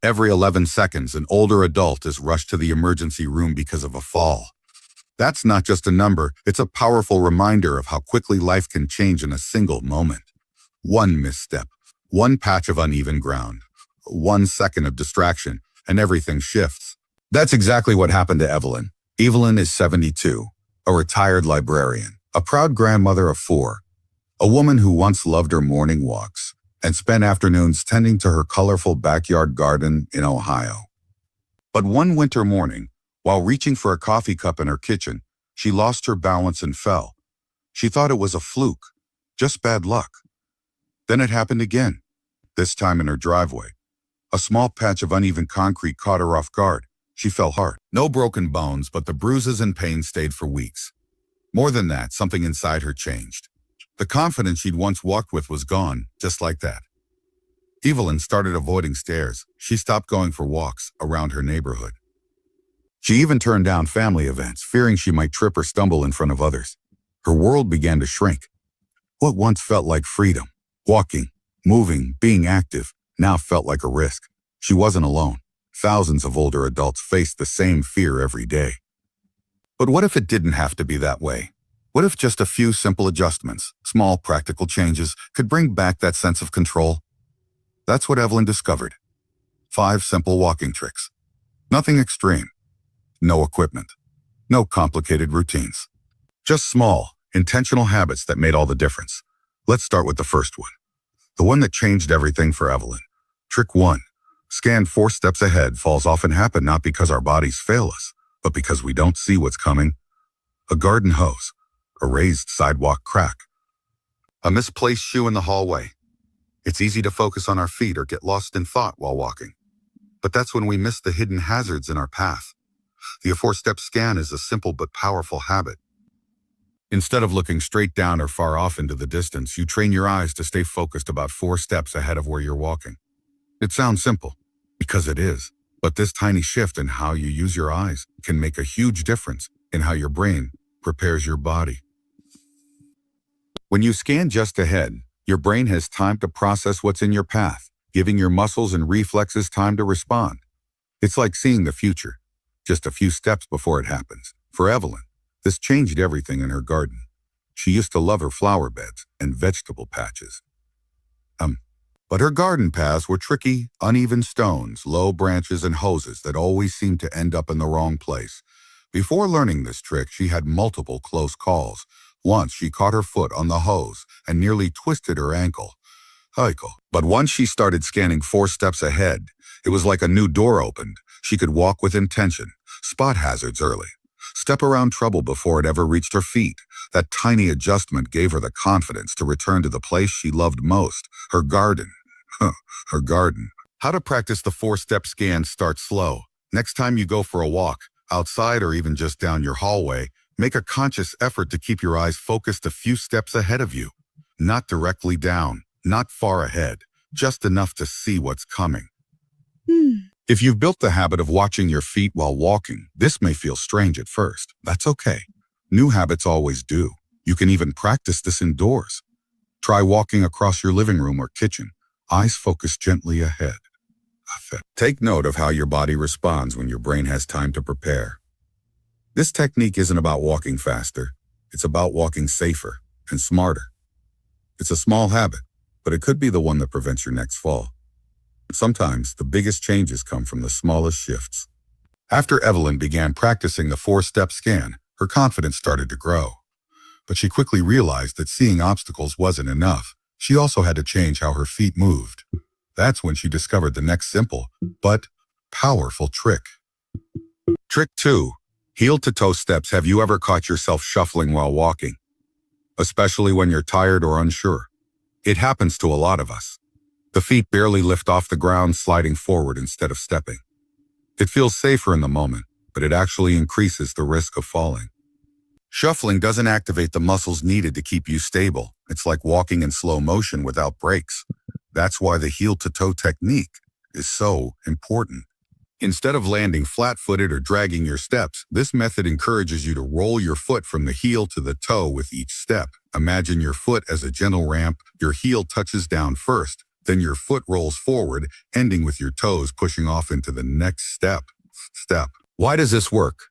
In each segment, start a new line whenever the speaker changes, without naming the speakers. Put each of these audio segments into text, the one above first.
Every 11 seconds, an older adult is rushed to the emergency room because of a fall. That's not just a number, it's a powerful reminder of how quickly life can change in a single moment. One misstep, one patch of uneven ground, 1 second of distraction, and everything shifts. That's exactly what happened to Evelyn. Evelyn is 72, a retired librarian, a proud grandmother of 4, a woman who once loved her morning walks and spent afternoons tending to her colorful backyard garden in Ohio. But one winter morning, while reaching for a coffee cup in her kitchen, she lost her balance and fell. She thought it was a fluke, just bad luck. Then it happened again, this time in her driveway. A small patch of uneven concrete caught her off guard. She fell hard. No broken bones, but the bruises and pain stayed for weeks. More than that, something inside her changed. The confidence she'd once walked with was gone, just like that. Evelyn started avoiding stairs. She stopped going for walks around her neighborhood. She even turned down family events, fearing she might trip or stumble in front of others. Her world began to shrink. What once felt like freedom, walking, moving, being active, now felt like a risk. She wasn't alone. Thousands of older adults faced the same fear every day. But what if it didn't have to be that way? What if just a few simple adjustments, small practical changes, could bring back that sense of control? That's what Evelyn discovered. 5 simple walking tricks. Nothing extreme. No equipment. No complicated routines. Just small, intentional habits that made all the difference. Let's start with the first one. The one that changed everything for Evelyn. Trick 1. Scan 4 steps ahead. Falls often happen not because our bodies fail us, but because we don't see what's coming. A garden hose. A raised sidewalk crack. A misplaced shoe in the hallway. It's easy to focus on our feet or get lost in thought while walking. But that's when we miss the hidden hazards in our path. The 4-step scan is a simple but powerful habit. Instead of looking straight down or far off into the distance, you train your eyes to stay focused about 4 steps ahead of where you're walking. It sounds simple, because it is, but this tiny shift in how you use your eyes can make a huge difference in how your brain prepares your body. When you scan just ahead, your brain has time to process what's in your path, giving your muscles and reflexes time to respond. It's like seeing the future, just a few steps before it happens. For Evelyn, this changed everything in her garden. She used to love her flower beds and vegetable patches. But her garden paths were tricky, uneven stones, low branches, and hoses that always seemed to end up in the wrong place. Before learning this trick, she had multiple close calls. Once she caught her foot on the hose and nearly twisted her ankle. But once she started scanning 4 steps ahead, it was like a new door opened. She could walk with intention, spot hazards early, step around trouble before it ever reached her feet. That tiny adjustment gave her the confidence to return to the place she loved most, her garden. Her garden. How to practice the 4-step scan? Start slow. Next time you go for a walk, outside or even just down your hallway, make a conscious effort to keep your eyes focused a few steps ahead of you. Not directly down, not far ahead, just enough to see what's coming. If you've built the habit of watching your feet while walking, this may feel strange at first. That's okay. New habits always do. You can even practice this indoors. Try walking across your living room or kitchen, eyes focused gently ahead. Take note of how your body responds when your brain has time to prepare. This technique isn't about walking faster. It's about walking safer and smarter. It's a small habit, but it could be the one that prevents your next fall. Sometimes the biggest changes come from the smallest shifts. After Evelyn began practicing the 4-step scan, her confidence started to grow. But she quickly realized that seeing obstacles wasn't enough. She also had to change how her feet moved. That's when she discovered the next simple, but powerful trick. Trick 2. Heel-to-toe steps. Have you ever caught yourself shuffling while walking? Especially when you're tired or unsure. It happens to a lot of us. The feet barely lift off the ground, sliding forward instead of stepping. It feels safer in the moment, but it actually increases the risk of falling. Shuffling doesn't activate the muscles needed to keep you stable. It's like walking in slow motion without brakes. That's why the heel-to-toe technique is so important. Instead of landing flat-footed or dragging your steps, this method encourages you to roll your foot from the heel to the toe with each step. Imagine your foot as a gentle ramp. Your heel touches down first, Then your foot rolls forward, ending with your toes pushing off into the next step. Why does this work?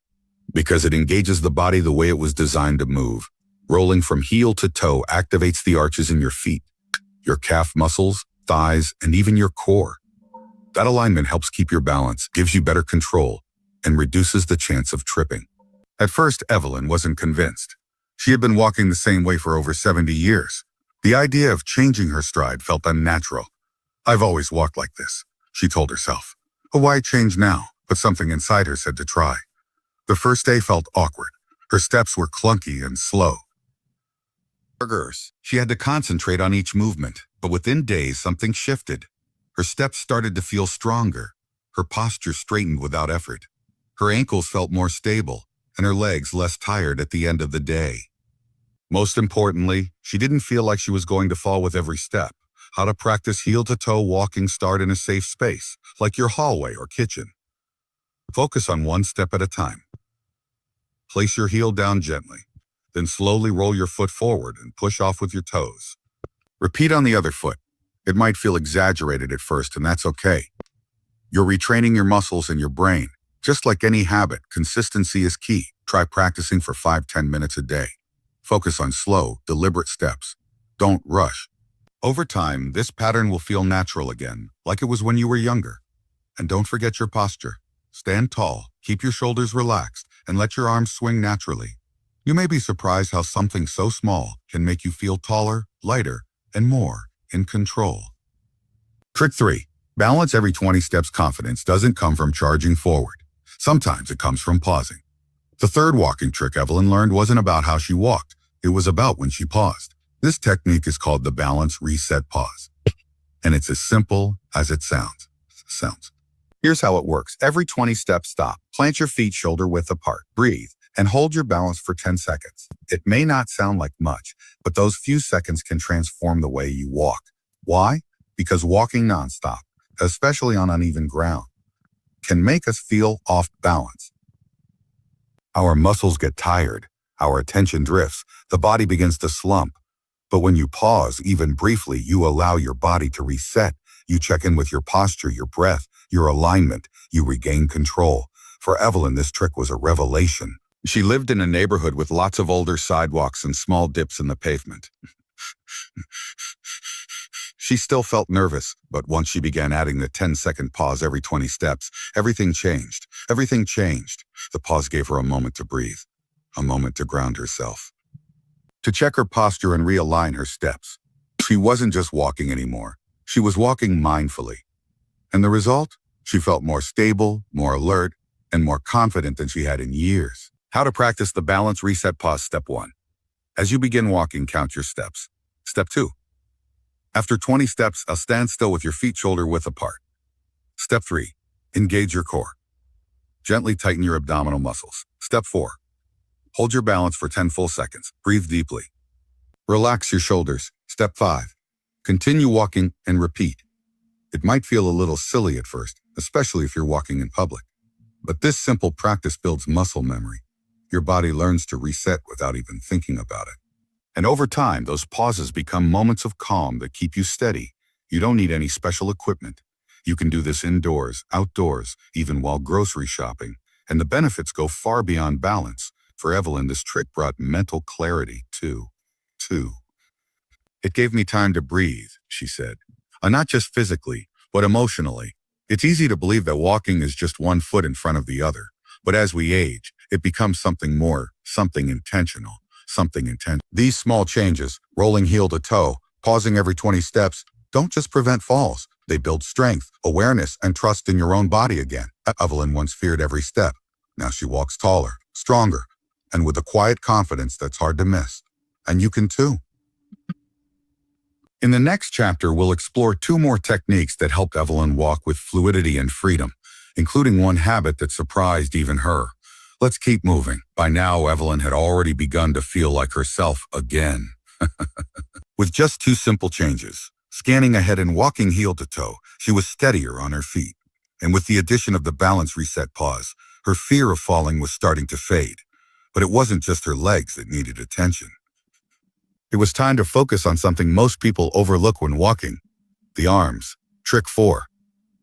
Because it engages the body the way it was designed to move. Rolling from heel to toe activates the arches in your feet, your calf muscles, thighs, and even your core. That alignment helps keep your balance, gives you better control, and reduces the chance of tripping. At first, Evelyn wasn't convinced. She had been walking the same way for over 70 years. The idea of changing her stride felt unnatural. "I've always walked like this," she told herself. Why change now? But something inside her said to try. The first day felt awkward. Her steps were clunky and slow. She had to concentrate on each movement, but within days something shifted. Her steps started to feel stronger. Her posture straightened without effort. Her ankles felt more stable, and her legs less tired at the end of the day. Most importantly, she didn't feel like she was going to fall with every step. How to practice heel-to-toe walking start in a safe space, like your hallway or kitchen. Focus on one step at a time. Place your heel down gently, then slowly roll your foot forward and push off with your toes. Repeat on the other foot. It might feel exaggerated at first, and that's okay. You're retraining your muscles and your brain. Just like any habit, consistency is key. Try practicing for 5-10 minutes a day. Focus on slow, deliberate steps. Don't rush. Over time, this pattern will feel natural again, like it was when you were younger. And don't forget your posture. Stand tall, keep your shoulders relaxed, and let your arms swing naturally. You may be surprised how something so small can make you feel taller, lighter, and more in control. Trick 3. Balance every 20 steps. Confidence doesn't come from charging forward. Sometimes it comes from pausing. The third walking trick Evelyn learned wasn't about how she walked. It was about when she paused. This technique is called the balance reset pause. And it's as simple as it sounds. Here's how it works. Every 20 steps, stop. Plant your feet shoulder width apart. Breathe and hold your balance for 10 seconds. It may not sound like much, but those few seconds can transform the way you walk. Why? Because walking nonstop, especially on uneven ground, can make us feel off balance. Our muscles get tired, our attention drifts, the body begins to slump. But when you pause, even briefly, you allow your body to reset. You check in with your posture, your breath, your alignment. You regain control. For Evelyn, this trick was a revelation. She lived in a neighborhood with lots of older sidewalks and small dips in the pavement. She still felt nervous, but once she began adding the 10-second pause every 20 steps, everything changed. Everything changed. The pause gave her a moment to breathe, a moment to ground herself, to check her posture and realign her steps. She wasn't just walking anymore. She was walking mindfully. And the result? She felt more stable, more alert, and more confident than she had in years. How to practice the balance reset pause. Step 1. As you begin walking, count your steps. Step 2. After 20 steps, stand still with your feet shoulder width apart. Step 3. Engage your core. Gently tighten your abdominal muscles. Step 4. Hold your balance for 10 full seconds. Breathe deeply. Relax your shoulders. Step 5. Continue walking and repeat. It might feel a little silly at first, especially if you're walking in public. But this simple practice builds muscle memory. Your body learns to reset without even thinking about it. And over time, those pauses become moments of calm that keep you steady. You don't need any special equipment. You can do this indoors, outdoors, even while grocery shopping. And the benefits go far beyond balance. For Evelyn, this trick brought mental clarity, too. It gave me time to breathe, she said. And not just physically, but emotionally. It's easy to believe that walking is just one foot in front of the other. But as we age, it becomes something more, something intentional. These small changes, rolling heel to toe, pausing every 20 steps, don't just prevent falls. They build strength, awareness, and trust in your own body again. Evelyn once feared every step. Now she walks taller, stronger, and with a quiet confidence that's hard to miss. And you can too. In the next chapter, we'll explore 2 more techniques that helped Evelyn walk with fluidity and freedom, including one habit that surprised even her. Let's keep moving. By now, Evelyn had already begun to feel like herself again. With just 2 simple changes, scanning ahead and walking heel to toe, she was steadier on her feet. And with the addition of the balance reset pause, her fear of falling was starting to fade. But it wasn't just her legs that needed attention. It was time to focus on something most people overlook when walking: The arms. Trick 4.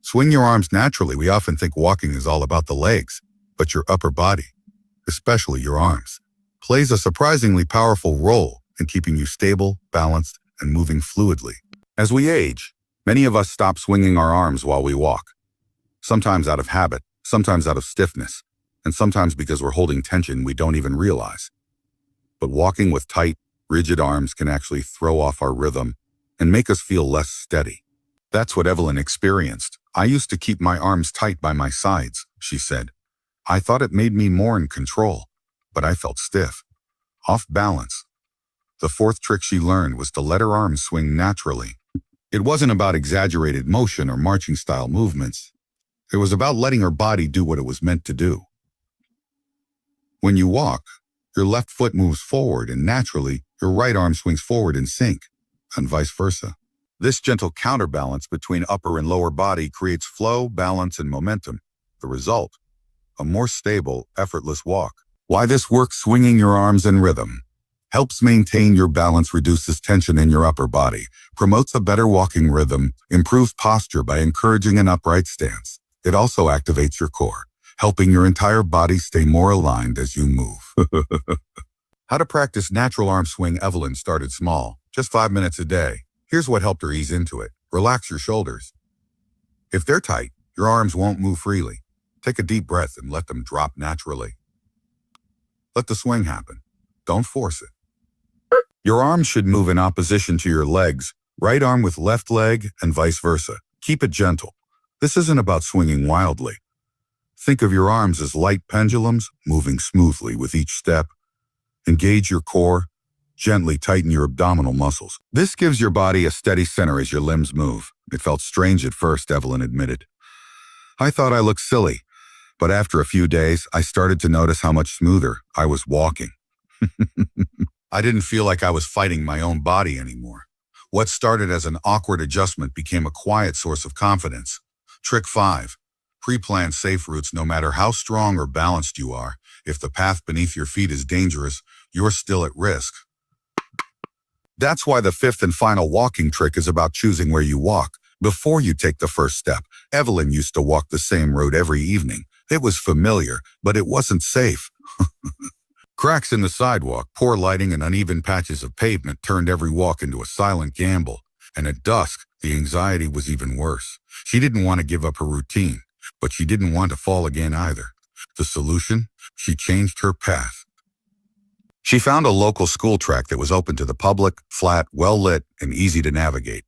Swing your arms naturally. We often think walking is all about the legs, but your upper body, especially your arms, plays a surprisingly powerful role in keeping you stable, balanced, and moving fluidly. As we age, many of us stop swinging our arms while we walk, sometimes out of habit, sometimes out of stiffness, and sometimes because we're holding tension we don't even realize. But walking with tight, rigid arms can actually throw off our rhythm and make us feel less steady. That's what Evelyn experienced. I used to keep my arms tight by my sides, she said. I thought it made me more in control, but I felt stiff, off balance. The fourth trick she learned was to let her arms swing naturally. It wasn't about exaggerated motion or marching style movements. It was about letting her body do what it was meant to do. When you walk, your left foot moves forward and naturally your right arm swings forward in sync, and vice versa. This gentle counterbalance between upper and lower body creates flow, balance, and momentum. The result, a more stable, effortless walk. Why this works: swinging your arms in rhythm helps maintain your balance, reduces tension in your upper body, promotes a better walking rhythm, improves posture by encouraging an upright stance. It also activates your core, helping your entire body stay more aligned as you move. How to practice natural arm swing. Evelyn started small, just 5 minutes a day. Here's what helped her ease into it. Relax your shoulders. If they're tight, your arms won't move freely. Take a deep breath and let them drop naturally. Let the swing happen. Don't force it. Your arms should move in opposition to your legs, right arm with left leg and vice versa. Keep it gentle. This isn't about swinging wildly. Think of your arms as light pendulums moving smoothly with each step. Engage your core. Gently tighten your abdominal muscles. This gives your body a steady center as your limbs move. It felt strange at first, Evelyn admitted. I thought I looked silly, but after a few days, I started to notice how much smoother I was walking. I didn't feel like I was fighting my own body anymore. What started as an awkward adjustment became a quiet source of confidence. Trick 5. Pre-plan safe routes. No matter how strong or balanced you are, if the path beneath your feet is dangerous, you're still at risk. That's why the fifth and final walking trick is about choosing where you walk before you take the first step. Evelyn used to walk the same road every evening. It was familiar, but it wasn't safe. Cracks in the sidewalk, poor lighting, and uneven patches of pavement turned every walk into a silent gamble. And at dusk, the anxiety was even worse. She didn't want to give up her routine, but she didn't want to fall again either. The solution? She changed her path. She found a local school track that was open to the public, flat, well-lit, and easy to navigate.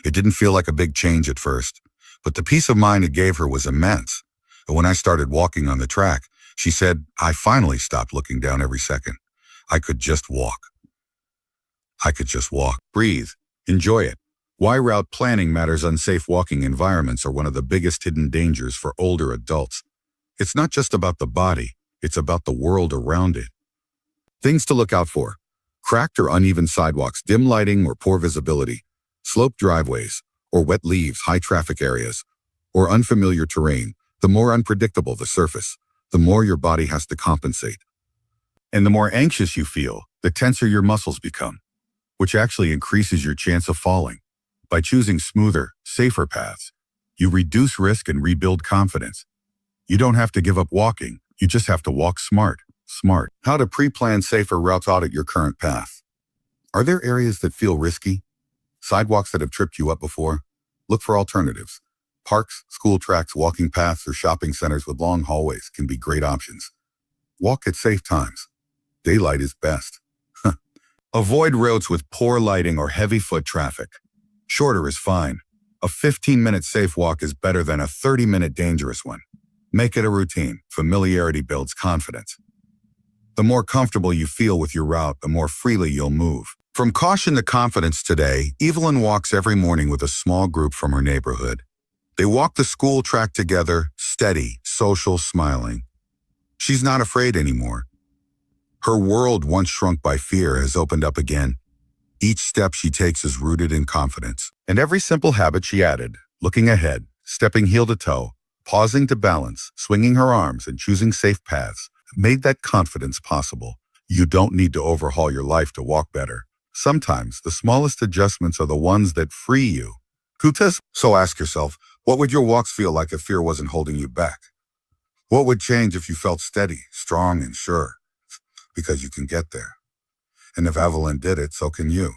It didn't feel like a big change at first, but the peace of mind it gave her was immense. And when I started walking on the track, she said, I finally stopped looking down every second. I could just walk. Breathe. Enjoy it. Why route planning matters. Unsafe walking environments are one of the biggest hidden dangers for older adults. It's not just about the body, it's about the world around it. Things to look out for: cracked or uneven sidewalks, dim lighting or poor visibility, sloped driveways or wet leaves, high traffic areas, or unfamiliar terrain. The more unpredictable the surface, the more your body has to compensate. And the more anxious you feel, the tenser your muscles become, which actually increases your chance of falling. By choosing smoother, safer paths, you reduce risk and rebuild confidence. You don't have to give up walking, you just have to walk smart. How to pre-plan safer routes. Audit your current path. Are there areas that feel risky? Sidewalks that have tripped you up before? Look for alternatives. Parks, school tracks, walking paths, or shopping centers with long hallways can be great options. Walk at safe times. Daylight is best. Avoid roads with poor lighting or heavy foot traffic. Shorter is fine. A 15-minute safe walk is better than a 30-minute dangerous one. Make it a routine. Familiarity builds confidence. The more comfortable you feel with your route, the more freely you'll move. From caution to confidence today, Evelyn walks every morning with a small group from her neighborhood. They walk the school track together, steady, social, smiling. She's not afraid anymore. Her world, once shrunk by fear, has opened up again. Each step she takes is rooted in confidence. And every simple habit she added, looking ahead, stepping heel to toe, pausing to balance, swinging her arms, and choosing safe paths, made that confidence possible. You don't need to overhaul your life to walk better. Sometimes the smallest adjustments are the ones that free you. So ask yourself, what would your walks feel like if fear wasn't holding you back? What would change if you felt steady, strong, and sure? Because you can get there. And if Evelyn did it, so can you.